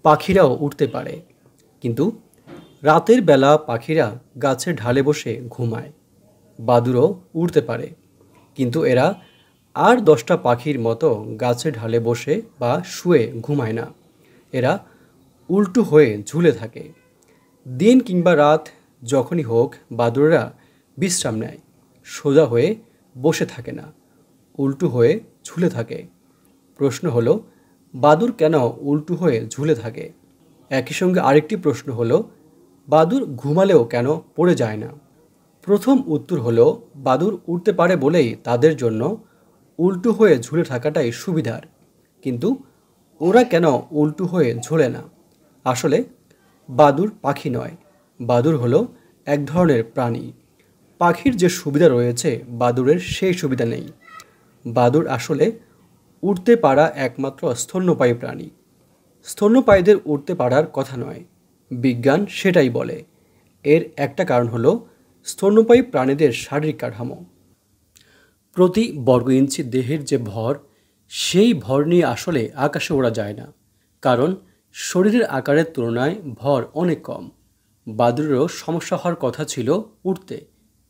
পাখিরাও উঠতে পারে, কিন্তু রাতের বেলা পাখিরা গাছের ঢালে বসে ঘুমায়। বাদুড়ও উড়তে পারে, কিন্তু এরা আর 10টা পাখির মতো গাছের ঢালে বসে বা শুয়ে ঘুমায় না। এরা উল্টো হয়ে ঝুলে থাকে। দিন কিংবা রাত যখনই হোক বাদুড়েরা বিশ্রাম নেয়, সোজা হয়ে বসে থাকে না, উল্টো হয়ে ঝুলে থাকে। প্রশ্ন হলো, বাদুড় কেন উল্টো হয়ে ঝুলে থাকে? একই সঙ্গে আরেকটি প্রশ্ন হলো, বাদুড় ঘুমালেও কেন পড়ে যায় না? প্রথম উত্তর হলো, বাদুড় উড়তে পারে বলেই তাদের জন্য উল্টো হয়ে ঝুলে থাকাটাই সুবিধার। কিন্তু ওরা কেন উল্টো হয়ে ঝোলে না? আসলে বাদুড় পাখি নয়, বাদুড় হলো এক ধরনের প্রাণী। পাখির যে সুবিধা রয়েছে বাদুড়ের সেই সুবিধা নেই। বাদুড় আসলে উড়তে পারা একমাত্র স্তন্যপায়ী প্রাণী। স্তন্যপায়ীদের উড়তে পারার কথা নয়, বিজ্ঞান সেটাই বলে। এর একটা কারণ হলো স্তন্যপায়ী প্রাণীদের শারীরিক কাঠামো। প্রতি বর্গ ইঞ্চি দেহের যে ভর, সেই ভর নিয়ে আসলে আকাশে ওড়া যায় না, কারণ শরীরের আকারের তুলনায় ভর অনেক কম। বাদুড়েরও সমস্যা হওয়ার কথা ছিল উড়তে,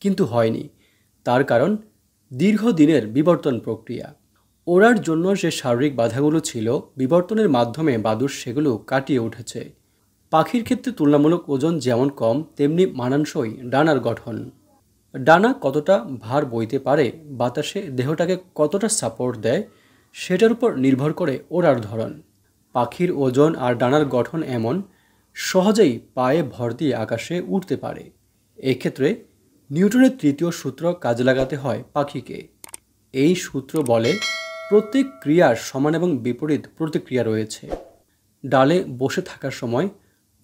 কিন্তু হয়নি। তার কারণ দীর্ঘদিনের বিবর্তন প্রক্রিয়া। ওড়ার জন্য যে শারীরিক বাধাগুলো ছিল, বিবর্তনের মাধ্যমে বাদুড় সেগুলো কাটিয়ে উঠেছে। পাখির ক্ষেত্রে তুলনামূলক ওজন যেমন কম, তেমনি মানানসই ডানার গঠন। ডানা কতটা ভার বইতে পারে, বাতাসে দেহটাকে কতটা সাপোর্ট দেয়, সেটার উপর নির্ভর করে ওড়ার ধরন। পাখির ওজন আর ডানার গঠন এমন, সহজেই পায়ে ভর দিয়ে আকাশে উঠতে পারে। এক্ষেত্রে নিউটনের তৃতীয় সূত্র কাজে লাগাতে হয় পাখিকে। এই সূত্র বলে, প্রত্যেক ক্রিয়ার সমান এবং বিপরীত প্রতিক্রিয়া রয়েছে। ডালে বসে থাকার সময়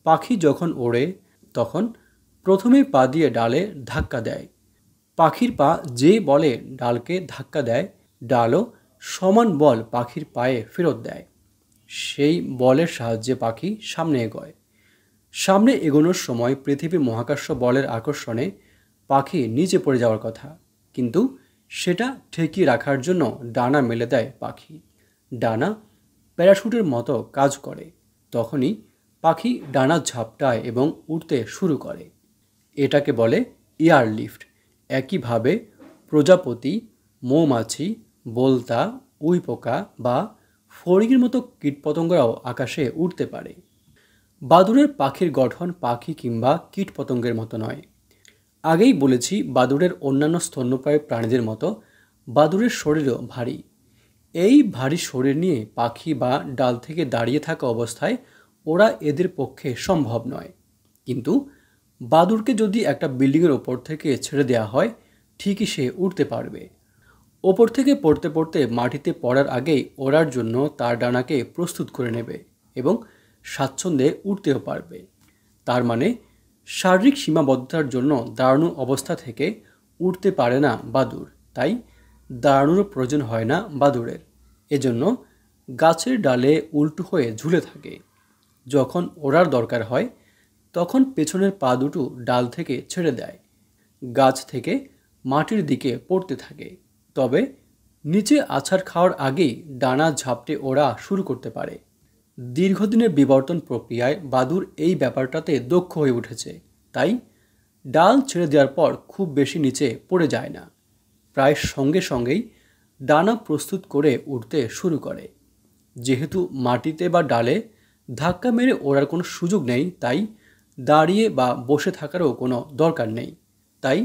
পাখি যখন ওড়ে, তখন প্রথমে পা দিয়ে ডালে ধাক্কা দেয়। পাখির পা যে বলে ডালকে ধাক্কা দেয়, ডালও সমান বল পাখির পায়ে ফেরত দেয়। সেই বলের সাহায্যে পাখি সামনে এগোয়। সামনে এগোনোর সময় পৃথিবীর মহাকর্ষ বলের আকর্ষণে পাখি নিচে পড়ে যাওয়ার কথা, কিন্তু সেটা ঠেকিয়ে রাখার জন্য ডানা মেলে দেয় পাখি। ডানা প্যারাশুটের মতো কাজ করে। তখনই পাখি ডানা ঝাপটায় এবং উড়তে শুরু করে। এটাকে বলে এয়ার লিফট। একইভাবে প্রজাপতি, মৌমাছি, বোলতা, উইপোকা বা ফড়িংয়ের মতো কীটপতঙ্গরাও আকাশে উড়তে পারে। বাদুড়ের পাখির গঠন পাখি কিংবা কীটপতঙ্গের মতো নয়। আগেই বলেছি, বাদুড়ের অন্যান্য স্তন্যপায়ী প্রাণীদের মতো বাদুড়ের শরীরও ভারী। এই ভারী শরীর নিয়ে পাখি বা ডাল থেকে দাঁড়িয়ে থাকা অবস্থায় ওরা এদের পক্ষে সম্ভব নয়। কিন্তু বাদুড়কে যদি একটা বিল্ডিংয়ের ওপর থেকে ছেড়ে দেওয়া হয়, ঠিকই সে উঠতে পারবে। ওপর থেকে পড়তে পড়তে মাটিতে পড়ার আগেই ওড়ার জন্য তার ডানাকে প্রস্তুত করে নেবে এবং স্বাচ্ছন্দ্যে উঠতেও পারবে। তার মানে শারীরিক সীমাবদ্ধতার জন্য দাঁড়ানো অবস্থা থেকে উঠতে পারে না বাদুড়, তাই দাঁড়ানোর প্রয়োজন হয় না বাদুড়ের। এজন্য গাছের ডালে উল্টো হয়ে ঝুলে থাকে। যখন ওড়ার দরকার হয়, তখন পেছনের পা দুটো ডাল থেকে ছেড়ে দেয়, গাছ থেকে মাটির দিকে পড়তে থাকে। তবে নিচে আছাড় খাওয়ার আগেই ডানা ঝাপটে ওড়া শুরু করতে পারে। দীর্ঘদিনের বিবর্তন প্রক্রিয়ায় বাদুড় এই ব্যাপারটাতে দক্ষ হয়ে উঠেছে, তাই ডাল ছেড়ে দেওয়ার পর খুব বেশি নিচে পড়ে যায় না। প্রায় সঙ্গে সঙ্গেই ডানা প্রস্তুত করে উঠতে শুরু করে। যেহেতু মাটিতে বা ডালে ধাক্কা মেরে ওড়ার কোনো সুযোগ নেই, তাই দাঁড়িয়ে বা বসে থাকারও কোনো দরকার নেই। তাই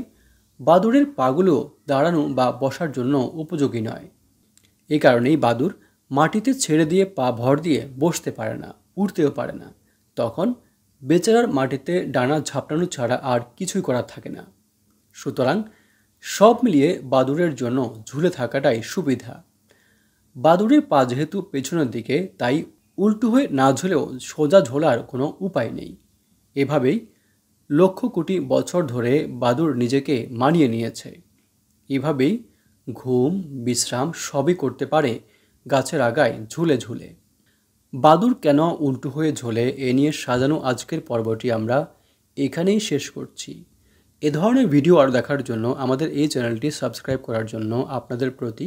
বাদুড়ের পাগুলো দাঁড়ানো বা বসার জন্য উপযোগী নয়। এই কারণেই বাদুড় মাটিতে ছেড়ে দিয়ে পা ভর দিয়ে বসতে পারে না, উঠতেও পারে না। তখন বেচারার মাটিতে ডানা ঝাপটানো ছাড়া আর কিছুই করার থাকে না। সুতরাং সব মিলিয়ে বাদুড়ের জন্য ঝুলে থাকাটাই সুবিধা। বাদুড়ের পা যেহেতু পেছনের দিকে, তাই উল্টো হয়ে না ঝুলেও সোজা ঝোলার কোনো উপায় নেই। এভাবেই লক্ষ কোটি বছর ধরে বাদুড় নিজেকে মানিয়ে নিয়েছে। এভাবেই ঘুম, বিশ্রাম সবই করতে পারে গাছের আগায় ঝুলে ঝুলে। বাদুড় কেন উল্টো হয়ে ঝোলে, এ নিয়ে সাজানো আজকের পর্বটি আমরা এখানেই শেষ করছি। এ ধরনের ভিডিও আরও দেখার জন্য আমাদের এই চ্যানেলটি সাবস্ক্রাইব করার জন্য আপনাদের প্রতি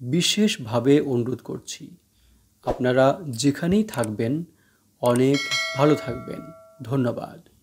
বিশেষভাবে অনুরোধ করছি। আপনারা যেখানেই থাকবেন অনেক ভালো থাকবেন। ধন্যবাদ।